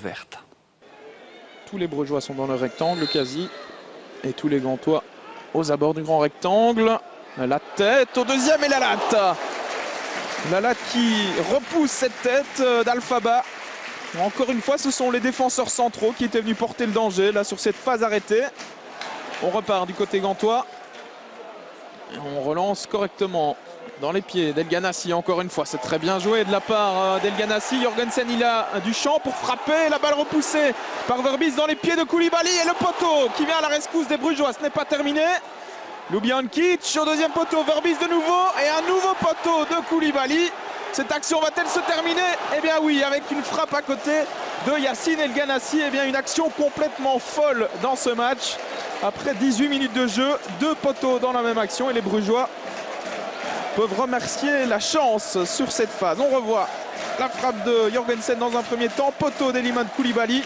verte. Tous les Brugeois sont dans le rectangle quasi. Et tous les Gantois aux abords du grand rectangle. La tête au deuxième et la latte. La latte qui repousse cette tête d'Alphaba. Encore une fois, ce sont les défenseurs centraux qui étaient venus porter le danger là sur cette phase arrêtée. On repart du côté gantois. Et on relance correctement dans les pieds d'El Ganassi. Encore une fois, c'est très bien joué de la part d'El Ganassi. Jorgensen, il a du champ pour frapper. La balle repoussée par Verbis dans les pieds de Koulibaly. Et le poteau qui vient à la rescousse des Brugeois. Ce n'est pas terminé. Ljubijankic au deuxième poteau. Verbis de nouveau. Et un nouveau poteau de Koulibaly. Cette action va-t-elle se terminer? Eh bien oui, avec une frappe à côté de Yacine El Ganassi. Eh bien une action complètement folle dans ce match. Après 18 minutes de jeu, 2 poteaux dans la même action. Et les Brugeois peuvent remercier la chance sur cette phase. On revoit la frappe de Jorgensen dans un premier temps. Poteau d'Elimane Koulibaly.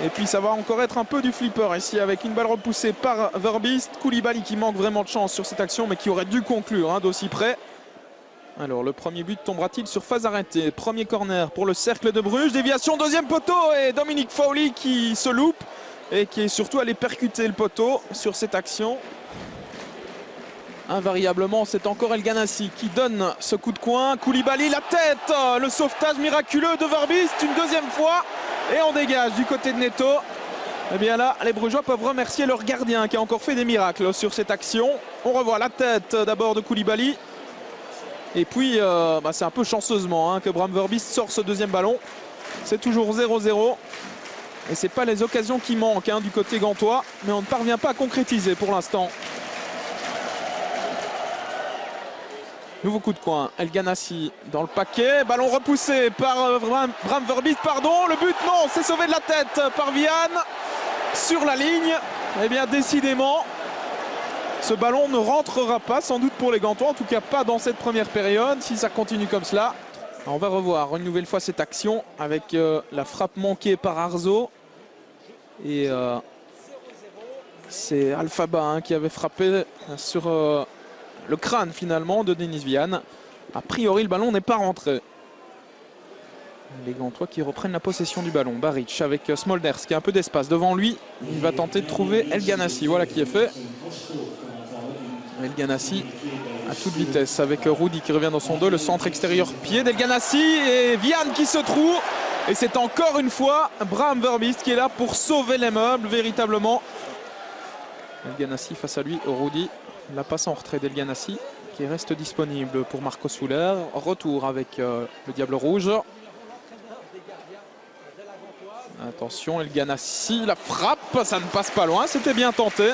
Et puis ça va encore être un peu du flipper ici avec une balle repoussée par Verbis. Koulibaly qui manque vraiment de chance sur cette action mais qui aurait dû conclure d'aussi près. Alors le premier but tombera-t-il sur phase arrêtée? Premier corner pour le cercle de Bruges. Déviation deuxième poteau et Dominique Fowley qui se loupe et qui est surtout allé percuter le poteau sur cette action. Invariablement, c'est encore El Ganassi qui donne ce coup de coin. Koulibaly, la tête, le sauvetage miraculeux de Verbis une deuxième fois. Et on dégage du côté de Neto. Et bien là, les Brugeois peuvent remercier leur gardien qui a encore fait des miracles sur cette action. On revoit la tête d'abord de Koulibaly. Et puis, c'est un peu chanceusement que Bram Verbis sort ce deuxième ballon. C'est toujours 0-0. Et ce n'est pas les occasions qui manquent du côté gantois. Mais on ne parvient pas à concrétiser pour l'instant. Nouveau coup de coin, El Ganassi dans le paquet, ballon repoussé par Bram Verbis, pardon, le but non, c'est sauvé de la tête par Vian sur la ligne. Eh bien décidément, ce ballon ne rentrera pas sans doute pour les Gantois, en tout cas pas dans cette première période, si ça continue comme cela. Alors, on va revoir une nouvelle fois cette action avec la frappe manquée par Arzo. Et c'est Alphaba qui avait frappé sur... le crâne finalement de Denis Vian. A priori le ballon n'est pas rentré. Les Gantois qui reprennent la possession du ballon. Baric avec Smolders qui a un peu d'espace devant lui. Il va tenter de trouver El Ganassi. Voilà qui est fait. El Ganassi à toute vitesse avec Rudy qui revient dans son dos. Le centre extérieur pied d'El Ganassi et Vian qui se trouve. Et c'est encore une fois Bram Verbis qui est là pour sauver les meubles véritablement. El Ganassi face à lui, Rudy. La passe en retrait d'El Ganassi qui reste disponible pour Marco Soler. Retour avec le Diable Rouge. Attention, El Ganassi, la frappe, ça ne passe pas loin, c'était bien tenté.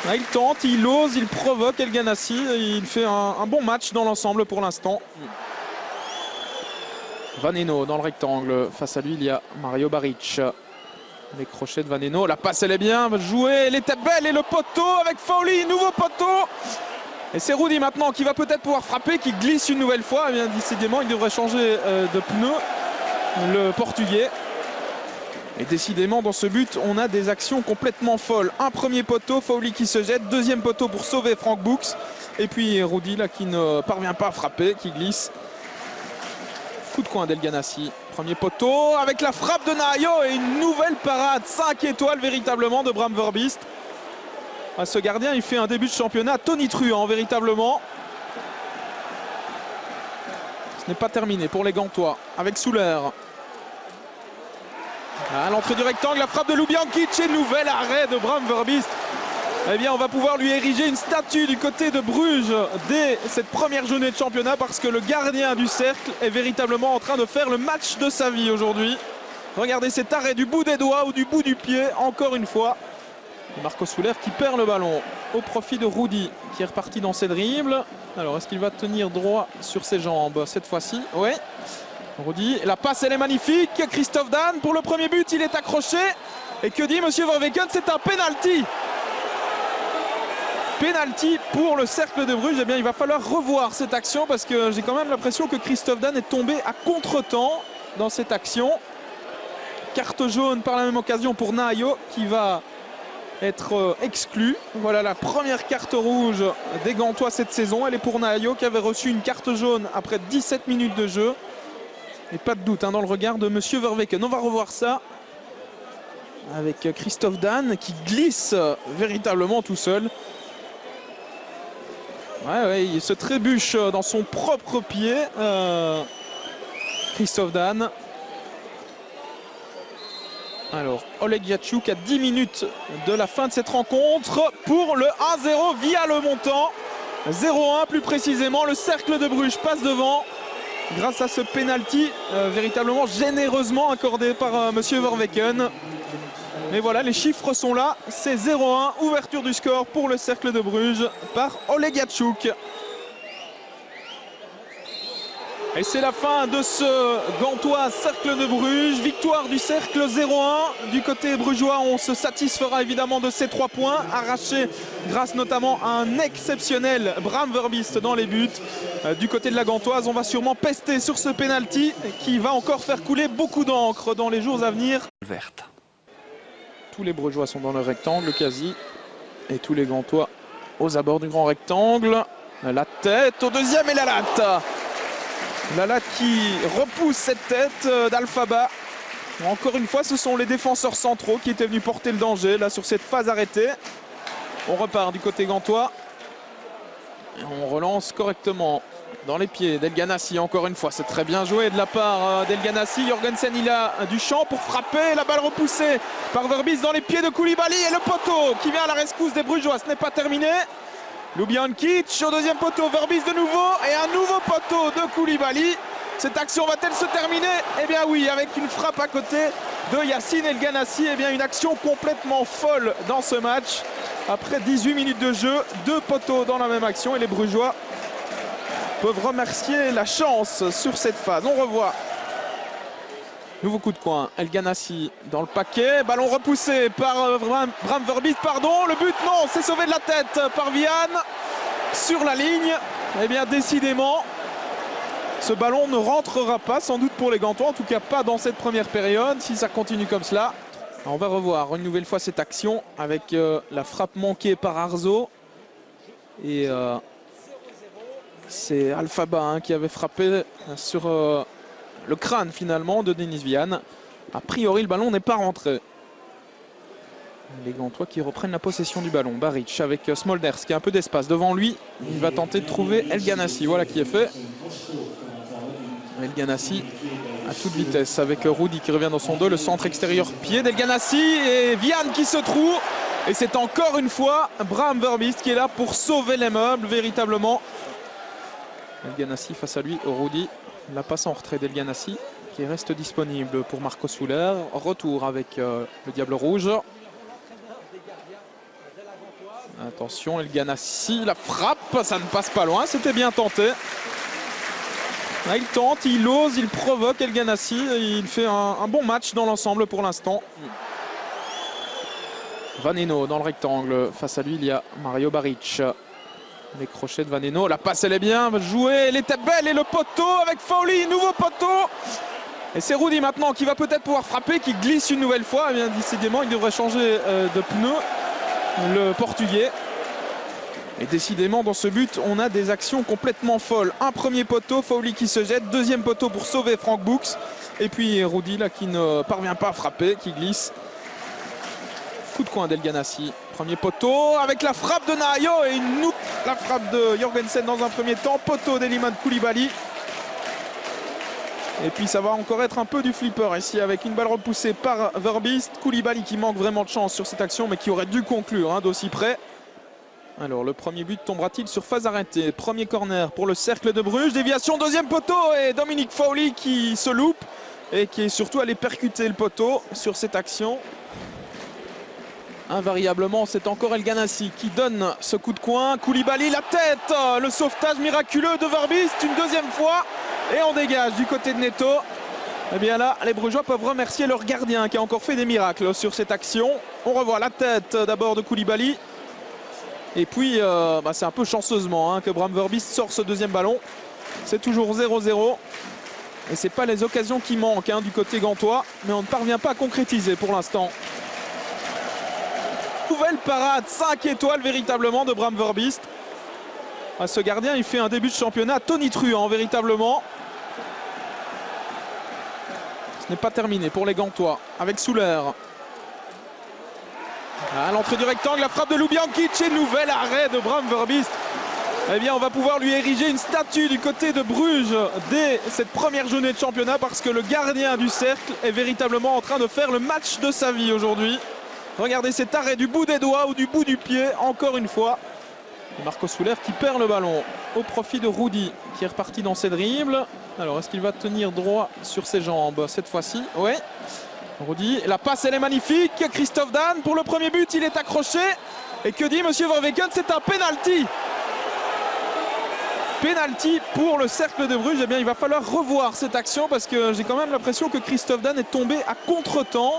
Là, il tente, il ose, il provoque El Ganassi. Il fait un bon match dans l'ensemble pour l'instant. Vaneno dans le rectangle. Face à lui, il y a Mario Baric. Les crochets de Vaneno, la passe elle est bien jouée, elle était belle et le poteau avec Fowley, nouveau poteau. Et c'est Rudy maintenant qui va peut-être pouvoir frapper, qui glisse une nouvelle fois. Et bien décidément, il devrait changer de pneu, le Portugais. Et décidément, dans ce but, on a des actions complètement folles. Un premier poteau, Fowley qui se jette, deuxième poteau pour sauver Frank Books. Et puis Rudy là qui ne parvient pas à frapper, qui glisse. Coup de coin d'El Ganassi. Premier poteau avec la frappe de Nahayo et une nouvelle parade 5 étoiles véritablement de Bram Verbis. Ce gardien il fait un début de championnat tonitruant véritablement. Ce n'est pas terminé pour les Gantois avec Soler. À l'entrée du rectangle, la frappe de Ljubijankic et nouvel arrêt de Bram Verbis. Eh bien on va pouvoir lui ériger une statue du côté de Bruges dès cette première journée de championnat parce que le gardien du cercle est véritablement en train de faire le match de sa vie aujourd'hui. Regardez cet arrêt du bout des doigts ou du bout du pied encore une fois. Marco Soler qui perd le ballon au profit de Rudy qui est reparti dans ses dribbles. Alors est-ce qu'il va tenir droit sur ses jambes cette fois-ci? Oui. Rudy, la passe elle est magnifique. Christophe Dan pour le premier but, il est accroché. Et que dit Monsieur Verweken? C'est un penalty. Penalty pour le cercle de Bruges. Eh bien, il va falloir revoir cette action parce que j'ai quand même l'impression que Christophe Dan est tombé à contre-temps dans cette action. Carte jaune par la même occasion pour Nahayo qui va être exclu. Voilà la première carte rouge des Gantois cette saison. Elle est pour Nahayo qui avait reçu une carte jaune après 17 minutes de jeu. Et pas de doute dans le regard de Monsieur Verweken. On va revoir ça avec Christophe Dan qui glisse véritablement tout seul. Ouais, il se trébuche dans son propre pied. Christophe Dan. Alors, Oleg Yatchouk à 10 minutes de la fin de cette rencontre pour le 1-0 via le montant. 0-1 plus précisément. Le Cercle de Bruges passe devant grâce à ce penalty véritablement généreusement accordé par Monsieur Verweken. Mais voilà, les chiffres sont là. C'est 0-1, ouverture du score pour le Cercle de Bruges par Oleg Yatchouk. Et c'est la fin de ce Gantois Cercle de Bruges. Victoire du Cercle 0-1. Du côté brugeois, on se satisfera évidemment de ces 3 points arrachés grâce notamment à un exceptionnel Bram Verbiest dans les buts. Du côté de la Gantoise, on va sûrement pester sur ce penalty qui va encore faire couler beaucoup d'encre dans les jours à venir. Verte. Tous les brugeois sont dans le rectangle quasi. Et tous les Gantois aux abords du grand rectangle. La tête au deuxième et la latte. La latte qui repousse cette tête d'Alphaba. Encore une fois, ce sont les défenseurs centraux qui étaient venus porter le danger là sur cette phase arrêtée. On repart du côté gantois. Et on relance correctement dans les pieds d'El Ghanassi. Encore une fois, c'est très bien joué de la part d'El Ghanassi. Jorgensen, il a du champ pour frapper. La balle repoussée par Verbiest dans les pieds de Koulibaly. Et le poteau qui vient à la rescousse des Brugeois. Ce n'est pas terminé. Ljubijankic au deuxième poteau, Verbiest de nouveau et un nouveau poteau de Koulibaly. Cette action va-t-elle se terminer? Eh bien oui, avec une frappe à côté de Yacine El Ghanassi. Eh bien une action complètement folle dans ce match. Après 18 minutes de jeu, 2 poteaux dans la même action et les Brugeois peuvent remercier la chance sur cette phase. On revoit. Nouveau coup de coin, El Ghanassi dans le paquet, ballon repoussé par Bram Verbiest, pardon, le but non, c'est sauvé de la tête par Vian sur la ligne. Eh bien décidément, ce ballon ne rentrera pas sans doute pour les Gantois, en tout cas pas dans cette première période, si ça continue comme cela. Alors, on va revoir une nouvelle fois cette action avec la frappe manquée par Arzo. Et c'est Alphaba qui avait frappé sur... le crâne finalement de Denis Vian. A priori le ballon n'est pas rentré. Les Gantois qui reprennent la possession du ballon. Baric avec Smolders qui a un peu d'espace devant lui. Il va tenter de trouver El Ghanassi. Voilà qui est fait. El Ghanassi à toute vitesse avec Rudy qui revient dans son dos. Le centre extérieur pied d'El Ghanassi et Vian qui se trouve. Et c'est encore une fois Bram Verbiest qui est là pour sauver les meubles véritablement. El Ghanassi face à lui, Rudy. La passe en retrait d'El Ghanassi qui reste disponible pour Marco Soler. Retour avec le Diable Rouge. Attention, El Ghanassi, la frappe, ça ne passe pas loin, c'était bien tenté. Là, il tente, il ose, il provoque El Ghanassi. Il fait un bon match dans l'ensemble pour l'instant. Vaneno dans le rectangle. Face à lui, il y a Mario Baric. Les crochets de Vaneno, la passe elle est bien jouée, elle était belle et le poteau avec Foley, nouveau poteau. Et c'est Rudy maintenant qui va peut-être pouvoir frapper, qui glisse une nouvelle fois. Eh bien décidément il devrait changer de pneu, le portugais. Et décidément dans ce but on a des actions complètement folles. Un premier poteau, Foley qui se jette, deuxième poteau pour sauver Frank Books. Et puis Rudy là qui ne parvient pas à frapper, qui glisse. Coup de coin d'El Ghanassi. Premier poteau avec la frappe de Nahayo et la frappe de Jorgensen dans un premier temps. Poteau d'Eliman Koulibaly. Et puis ça va encore être un peu du flipper ici avec une balle repoussée par Verbiest. Koulibaly qui manque vraiment de chance sur cette action mais qui aurait dû conclure d'aussi près. Alors le premier but tombera-t-il sur phase arrêtée? Premier corner pour le Cercle de Bruges. Déviation, deuxième poteau et Dominique Foley qui se loupe et qui est surtout allé percuter le poteau sur cette action. Invariablement, c'est encore El Ghanassi qui donne ce coup de coin. Koulibaly, la tête, le sauvetage miraculeux de Verbiest une deuxième fois. Et on dégage du côté de Neto. Et bien là, les Brugeois peuvent remercier leur gardien qui a encore fait des miracles sur cette action. On revoit la tête d'abord de Koulibaly. Et puis, c'est un peu chanceusement que Bram Verbiest sort ce deuxième ballon. C'est toujours 0-0. Et ce n'est pas les occasions qui manquent du côté gantois. Mais on ne parvient pas à concrétiser pour l'instant. Nouvelle parade 5 étoiles véritablement de Bram Verbiest. Ce gardien il fait un début de championnat tonitruant véritablement. Ce n'est pas terminé pour les Gantois avec Souler. À l'entrée du rectangle, la frappe de Lubiankic et nouvel arrêt de Bram Verbiest. Eh bien, on va pouvoir lui ériger une statue du côté de Bruges dès cette première journée de championnat parce que le gardien du cercle est véritablement en train de faire le match de sa vie aujourd'hui. Regardez cet arrêt du bout des doigts ou du bout du pied, encore une fois. Marco Souler qui perd le ballon au profit de Rudy qui est reparti dans ses dribbles. Alors, est-ce qu'il va tenir droit sur ses jambes cette fois-ci? Oui. Rudy, la passe elle est magnifique. Christophe Dan pour le premier but, il est accroché. Et que dit Monsieur Verweken? C'est un penalty. Penalty pour le cercle de Bruges. Eh bien, il va falloir revoir cette action parce que j'ai quand même l'impression que Christophe Dan est tombé à contre-temps.